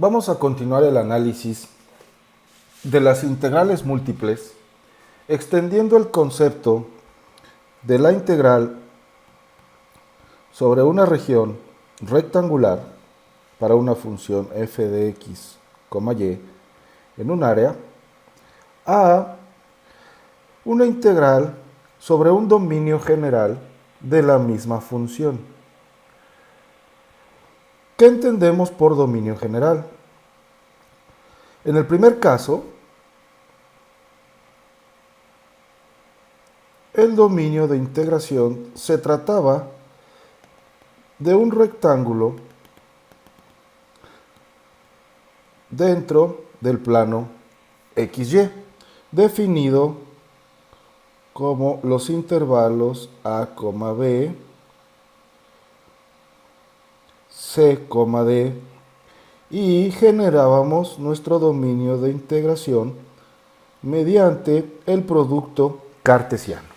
Vamos a continuar el análisis de las integrales múltiples, extendiendo el concepto de la integral sobre una región rectangular para una función f de x, y en un área, a una integral sobre un dominio general de la misma función. ¿Qué entendemos por dominio general? En el primer caso, el dominio de integración se trataba de un rectángulo dentro del plano XY, definido como los intervalos A, B, C, D, y generábamos nuestro dominio de integración mediante el producto cartesiano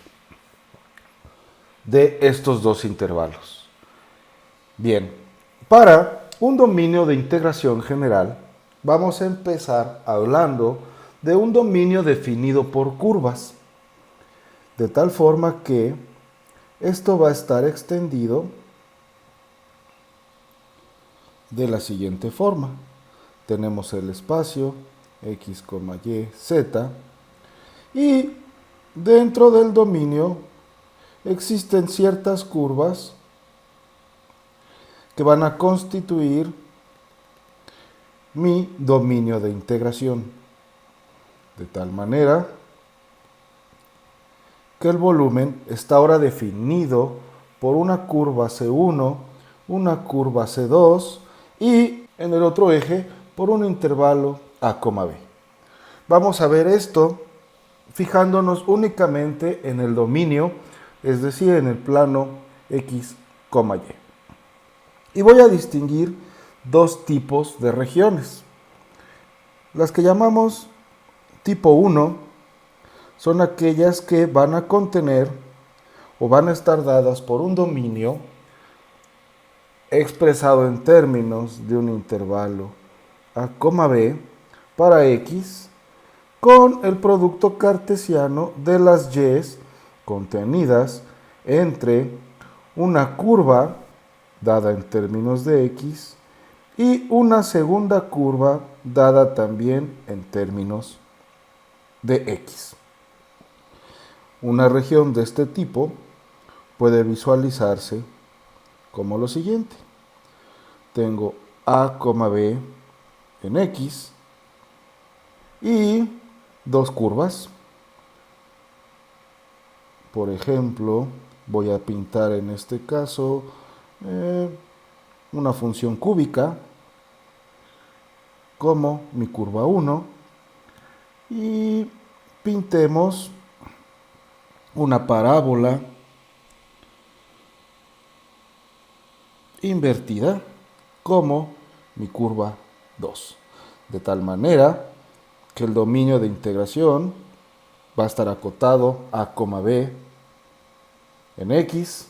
de estos dos intervalos. Bien, para un dominio de integración general, vamos a empezar hablando de un dominio definido por curvas, de tal forma que esto va a estar extendido de la siguiente forma. Tenemos el espacio x, y, z, y dentro del dominio existen ciertas curvas que van a constituir mi dominio de integración, de tal manera que el volumen está ahora definido por una curva C1, una curva C2 y en el otro eje por un intervalo A, B. Vamos a ver esto fijándonos únicamente en el dominio, es decir, en el plano X, Y. Y voy a distinguir dos tipos de regiones. Las que llamamos tipo 1 son aquellas que van a contener o van a estar dadas por un dominio expresado en términos de un intervalo A, B para X con el producto cartesiano de las Y contenidas entre una curva dada en términos de X y una segunda curva dada también en términos de X. Una región de este tipo puede visualizarse como lo siguiente. Tengo A, B en X y dos curvas. Por ejemplo, voy a pintar en este caso una función cúbica como mi curva 1 y pintemos una parábola invertida como mi curva 2, de tal manera que el dominio de integración va a estar acotado A, B en X.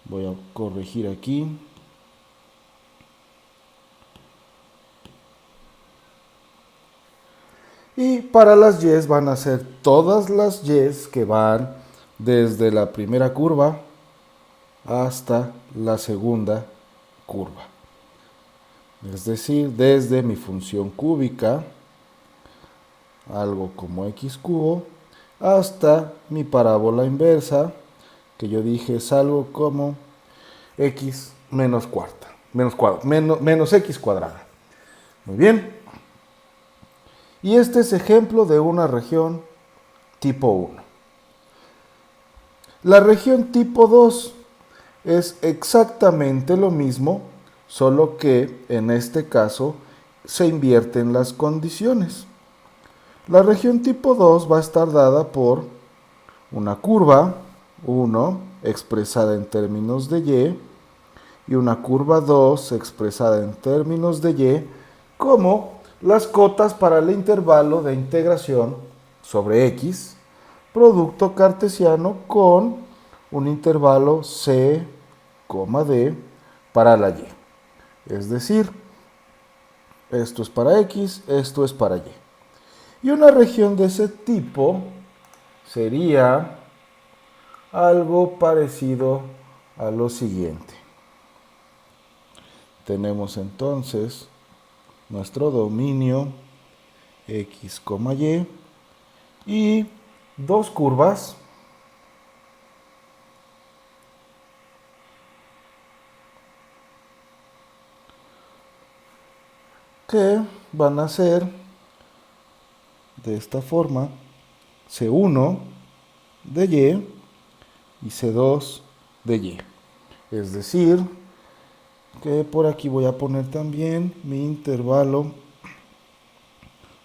Voy a corregir aquí. Y para las Y van a ser todas las Y que van desde la primera curva hasta la segunda curva. Es decir, desde mi función cúbica, algo como x cubo, hasta mi parábola inversa, que yo dije es algo como x menos x cuadrada. Muy bien. Y este es ejemplo de una región tipo 1. La región tipo 2 es exactamente lo mismo, solo que en este caso se invierten las condiciones. La región tipo 2 va a estar dada por una curva 1 expresada en términos de y una curva 2 expresada en términos de y como las cotas para el intervalo de integración sobre x, producto cartesiano con un intervalo C, D para la y. Es decir, esto es para X, esto es para Y. Y una región de ese tipo sería algo parecido a lo siguiente. Tenemos entonces nuestro dominio X, Y dos curvas que van a ser de esta forma: C1 de Y y C2 de Y. Es decir, que por aquí voy a poner también mi intervalo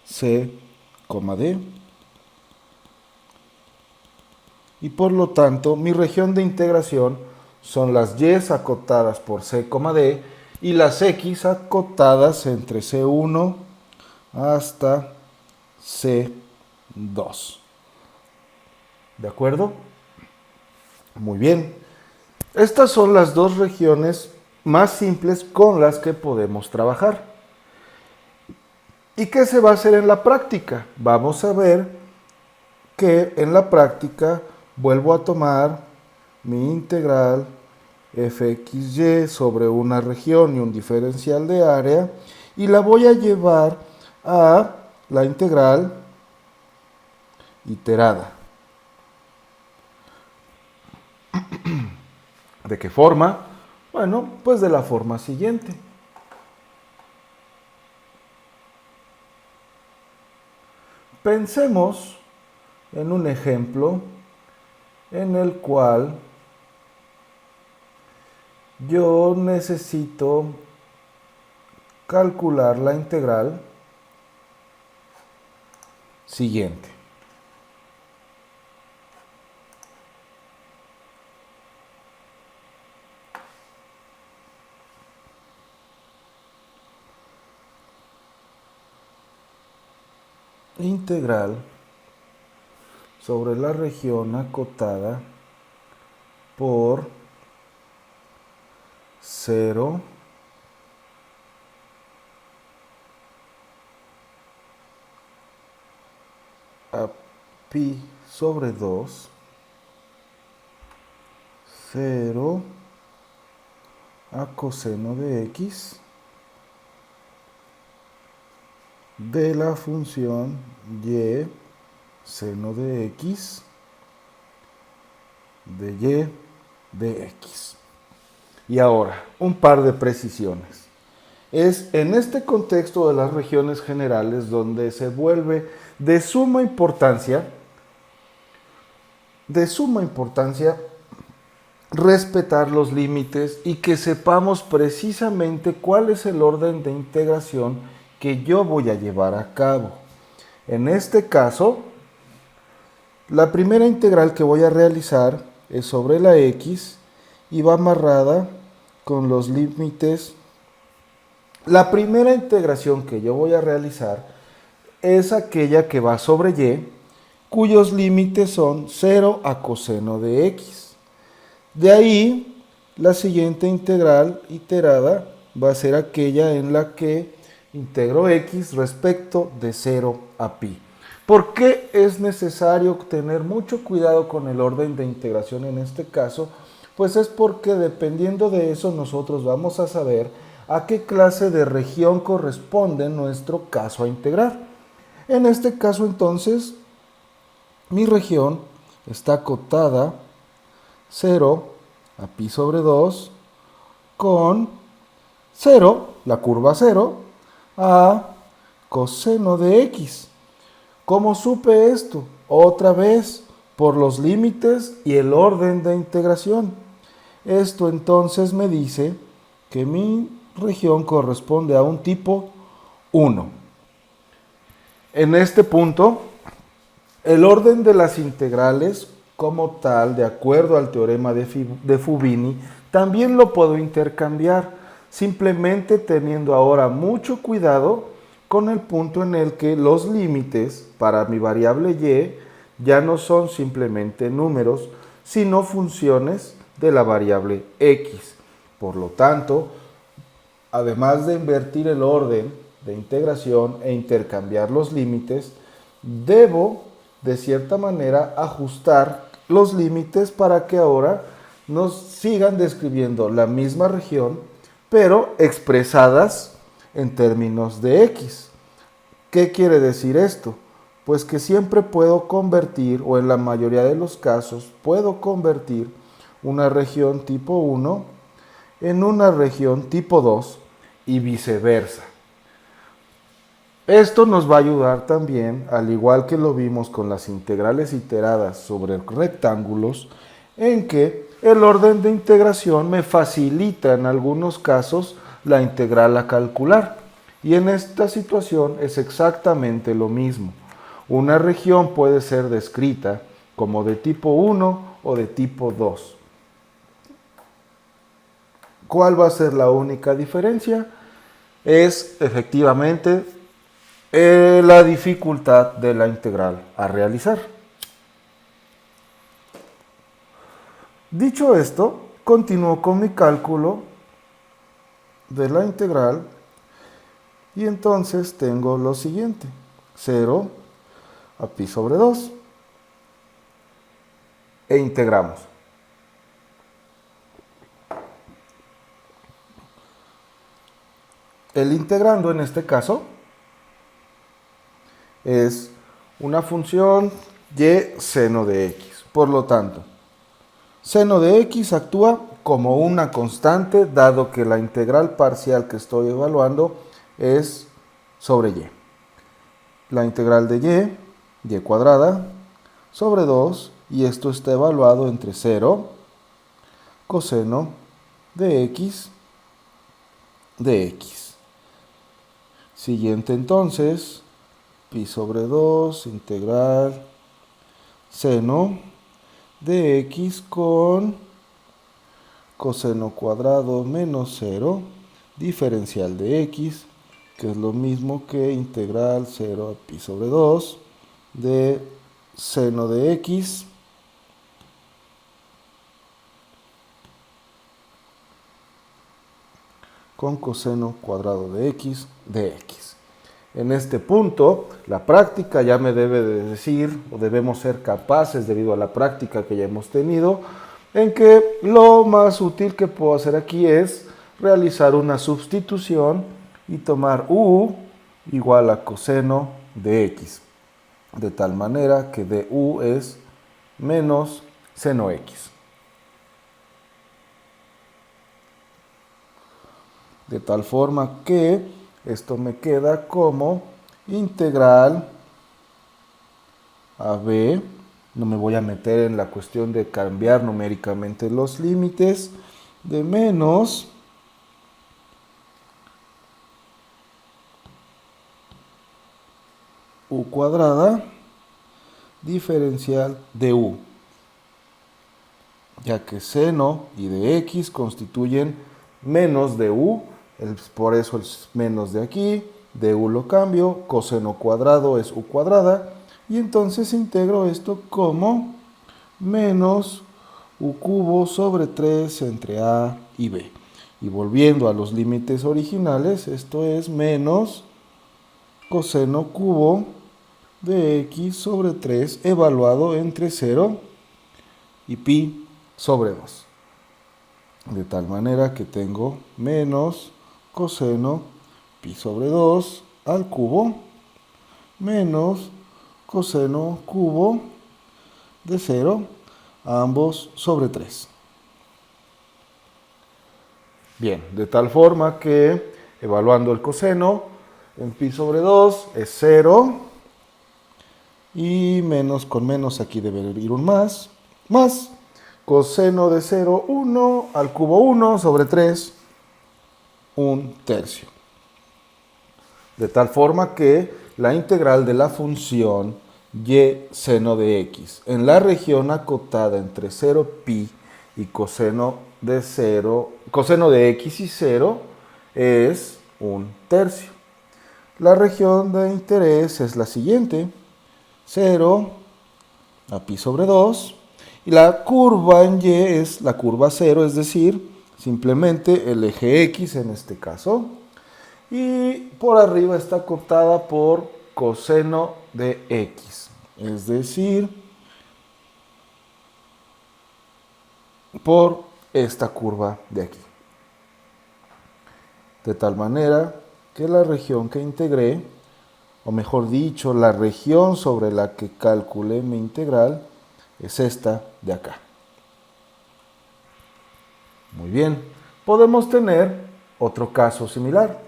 C, D. Y por lo tanto, mi región de integración son las Y acotadas por C, D y las X acotadas entre C1 hasta C2. ¿De acuerdo? Muy bien. Estas son las dos regiones más simples con las que podemos trabajar. ¿Y qué se va a hacer en la práctica? Vamos a ver que en la práctica vuelvo a tomar mi integral fxy sobre una región y un diferencial de área y la voy a llevar a la integral iterada. ¿De qué forma? Bueno, pues de la forma siguiente. Pensemos en un ejemplo en el cual yo necesito calcular la integral siguiente. Integral sobre la región acotada por 0 a pi sobre 2, 0 a coseno de x de la función y seno de x de y de x. Y ahora, un par de precisiones. Es en este contexto de las regiones generales donde se vuelve de suma importancia respetar los límites y que sepamos precisamente cuál es el orden de integración que yo voy a llevar a cabo. En este caso, la primera integral que voy a realizar es sobre la x y va amarrada con los límites. La primera integración que yo voy a realizar es aquella que va sobre y, cuyos límites son 0 a coseno de x. De ahí, la siguiente integral iterada va a ser aquella en la que integro x respecto de 0 a pi. ¿Por qué es necesario tener mucho cuidado con el orden de integración en este caso? Pues es porque dependiendo de eso nosotros vamos a saber a qué clase de región corresponde nuestro caso a integrar. En este caso entonces, mi región está acotada 0 a pi sobre 2 con 0, la curva 0, a coseno de x. ¿Cómo supe esto? Otra vez, por los límites y el orden de integración. Esto entonces me dice que mi región corresponde a un tipo 1. En este punto, el orden de las integrales como tal, de acuerdo al teorema de Fubini, también lo puedo intercambiar, simplemente teniendo ahora mucho cuidado con el punto en el que los límites para mi variable y ya no son simplemente números, sino funciones de la variable x. Por lo tanto, además de invertir el orden de integración e intercambiar los límites, debo de cierta manera ajustar los límites para que ahora nos sigan describiendo la misma región, pero expresadas en términos de x. ¿Qué quiere decir esto? Pues que siempre puedo convertir, o en la mayoría de los casos, puedo convertir una región tipo 1 en una región tipo 2 y viceversa. Esto nos va a ayudar también, al igual que lo vimos con las integrales iteradas sobre rectángulos, en que el orden de integración me facilita en algunos casos la integral a calcular. Y en esta situación es exactamente lo mismo. Una región puede ser descrita como de tipo 1 o de tipo 2. ¿Cuál va a ser la única diferencia? Es efectivamente la dificultad de la integral a realizar. Dicho esto, continúo con mi cálculo de la integral y entonces tengo lo siguiente: 0 a pi sobre 2 e integramos. El integrando en este caso es una función y seno de x. Por lo tanto, seno de x actúa como una constante, dado que la integral parcial que estoy evaluando es sobre y. La integral de y cuadrada, sobre 2, y esto está evaluado entre 0, coseno de x, de x. Siguiente entonces, pi sobre 2, integral seno de x con coseno cuadrado menos 0, diferencial de x, que es lo mismo que integral 0 a pi sobre 2 de seno de x con coseno cuadrado de x. En este punto, la práctica ya me debe de decir, o debemos ser capaces, debido a la práctica que ya hemos tenido, en que lo más útil que puedo hacer aquí es realizar una sustitución y tomar u igual a coseno de x, de tal manera que du es menos seno x. De tal forma que esto me queda como integral a b. No me voy a meter en la cuestión de cambiar numéricamente los límites, de menos u cuadrada diferencial de u, ya que seno y de x constituyen menos de u. Por eso es menos de aquí, de u lo cambio, coseno cuadrado es u cuadrada, y entonces integro esto como menos u cubo sobre 3 entre a y b. Y volviendo a los límites originales, esto es menos coseno cubo de x sobre 3 evaluado entre 0 y pi sobre 2. De tal manera que tengo menos coseno pi sobre 2 al cubo menos coseno cubo de 0, ambos sobre 3. Bien, de tal forma que evaluando el coseno en pi sobre 2 es 0 y menos con menos aquí debe ir un más coseno de 0, 1 al cubo 1 sobre 3, 1/3. De tal forma que la integral de la función y seno de x en la región acotada entre 0 pi y coseno de x y 0 es 1/3. La región de interés es la siguiente: 0 a pi sobre 2, y la curva en y es la curva 0, es decir, simplemente el eje X en este caso. Y por arriba está acotada por coseno de X, es decir, por esta curva de aquí. De tal manera que la región que integré, o mejor dicho, la región sobre la que calculé mi integral, es esta de acá. Muy bien, podemos tener otro caso similar.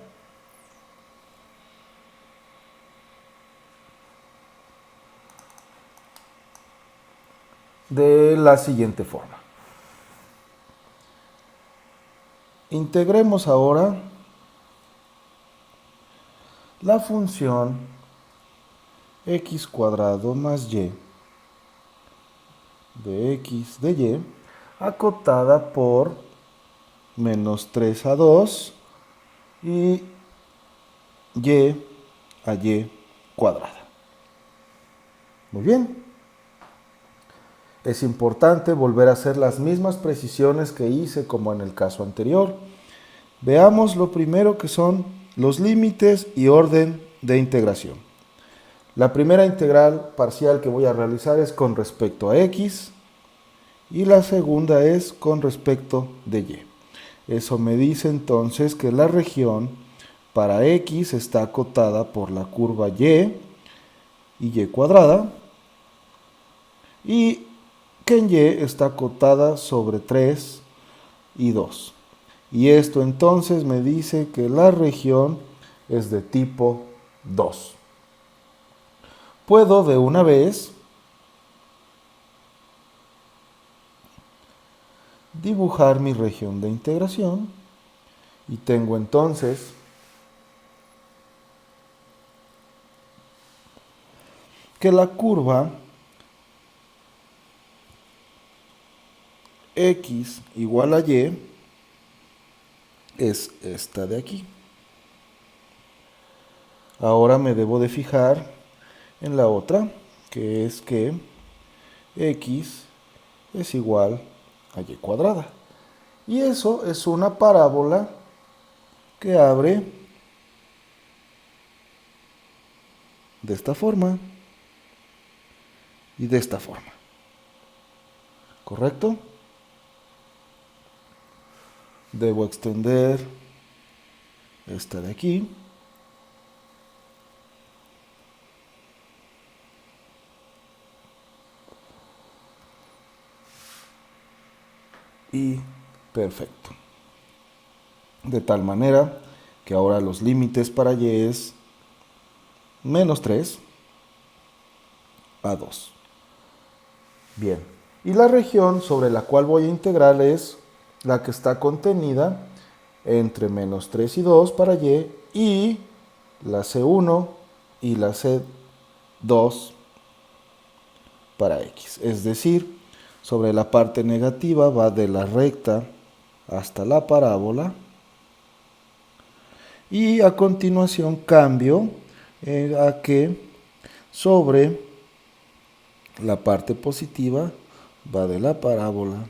De la siguiente forma. Integremos ahora la función x cuadrado más y de x de y acotada por menos 3a2 y a y cuadrada. Muy bien. Es importante volver a hacer las mismas precisiones que hice como en el caso anterior. Veamos lo primero que son los límites y orden de integración. La primera integral parcial que voy a realizar es con respecto a x y la segunda es con respecto de y. Eso me dice entonces que la región para x está acotada por la curva y cuadrada, y que en y está acotada sobre 3 y 2. Y esto entonces me dice que la región es de tipo 2. Puedo de una vez dibujar mi región de integración y tengo entonces que la curva x igual a y es esta de aquí. Ahora me debo de fijar en la otra, que es que x es igual a y cuadrada. Y eso es una parábola que abre de esta forma y de esta forma. ¿Correcto? Debo extender esta de aquí. Y perfecto. De tal manera que ahora los límites para y es menos 3 a 2. Bien. Y la región sobre la cual voy a integrar es la que está contenida entre menos 3 y 2 para y la C1 y la C2 para x. Es decir, sobre la parte negativa va de la recta hasta la parábola. Y a continuación cambio a que sobre la parte positiva va de la parábola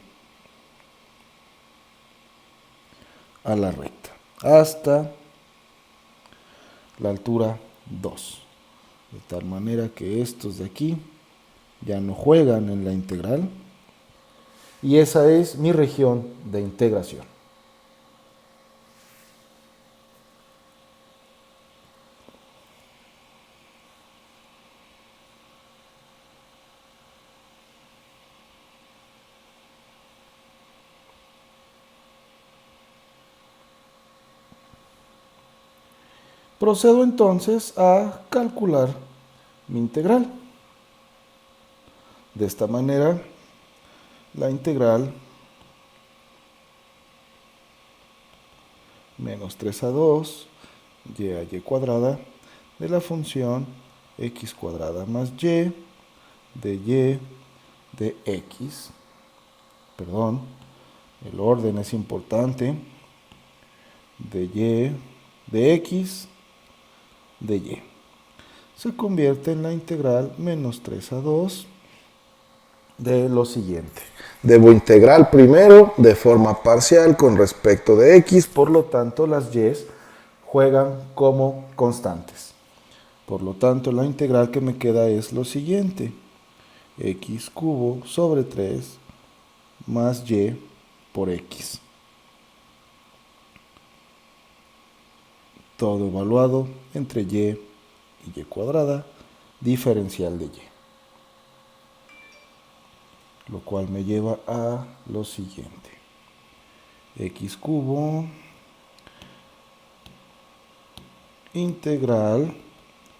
a la recta hasta la altura 2. De tal manera que estos de aquí ya no juegan en la integral. Y esa es mi región de integración. Procedo entonces a calcular mi integral. De esta manera, la integral menos 3 a 2 y a y cuadrada de la función x cuadrada más y de x. Perdón, el orden es importante. De y de x de y. Se convierte en la integral menos 3 a 2 de lo siguiente. Debo integrar primero de forma parcial con respecto de x, por lo tanto las y juegan como constantes. Por lo tanto, la integral que me queda es lo siguiente. X cubo sobre 3 más y por x. Todo evaluado entre y y cuadrada, diferencial de y. Lo cual me lleva a lo siguiente. X cubo integral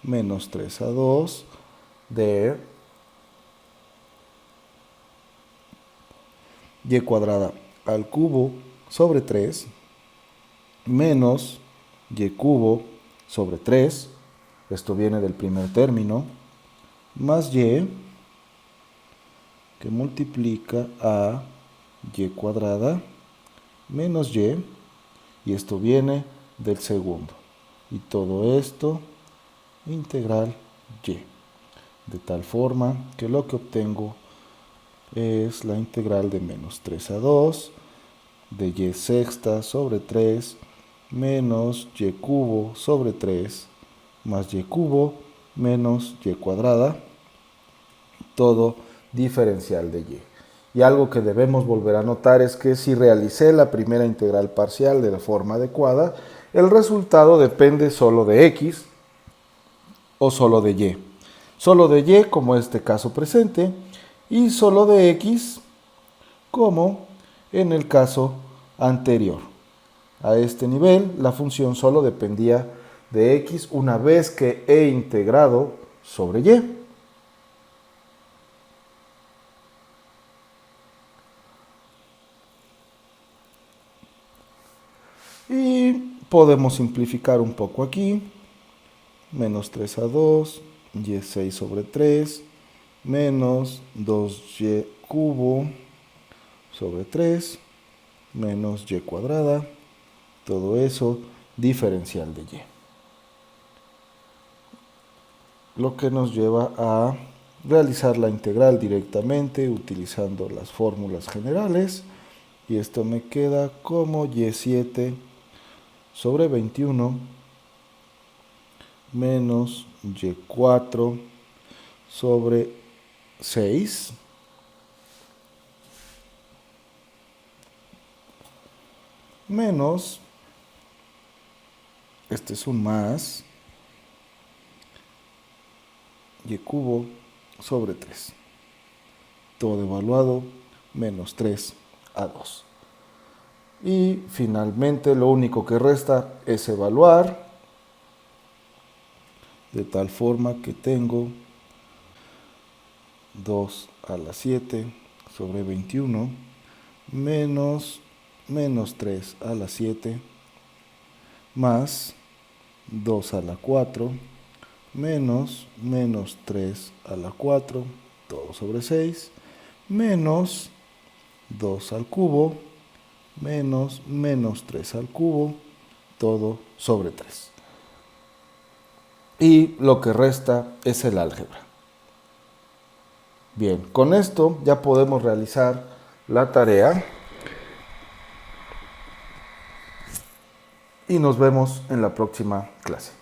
menos 3 a 2 de y cuadrada al cubo sobre 3 menos y cubo sobre 3, esto viene del primer término, más y que multiplica a y cuadrada menos y esto viene del segundo. Y todo esto integral y, de tal forma que lo que obtengo es la integral de menos 3 a 2 de y sexta sobre 3 menos y cubo sobre 3 más y cubo menos y cuadrada, todo diferencial de y. Y algo que debemos volver a notar es que si realicé la primera integral parcial de la forma adecuada, el resultado depende solo de x o solo de y. Solo de y, como este caso presente, y solo de x, como en el caso anterior. A este nivel, la función solo dependía de x una vez que he integrado sobre y. Y podemos simplificar un poco aquí. Menos 3 a 2, y 6 sobre 3, menos 2y cubo sobre 3, menos y cuadrada, todo eso diferencial de y. Lo que nos lleva a realizar la integral directamente utilizando las fórmulas generales. Y esto me queda como y7 sobre 21 menos y4 sobre 6 menos, este es un más, y cubo sobre 3. Todo evaluado menos 3 a 2. Y finalmente lo único que resta es evaluar, de tal forma que tengo 2 a la 7 sobre 21 menos 3 a la 7 más 2 a la 4 menos 3 a la 4, todo sobre 6, menos 2 al cubo menos 3 al cubo, todo sobre 3. Y lo que resta es el álgebra. Bien, con esto ya podemos realizar la tarea y nos vemos en la próxima clase.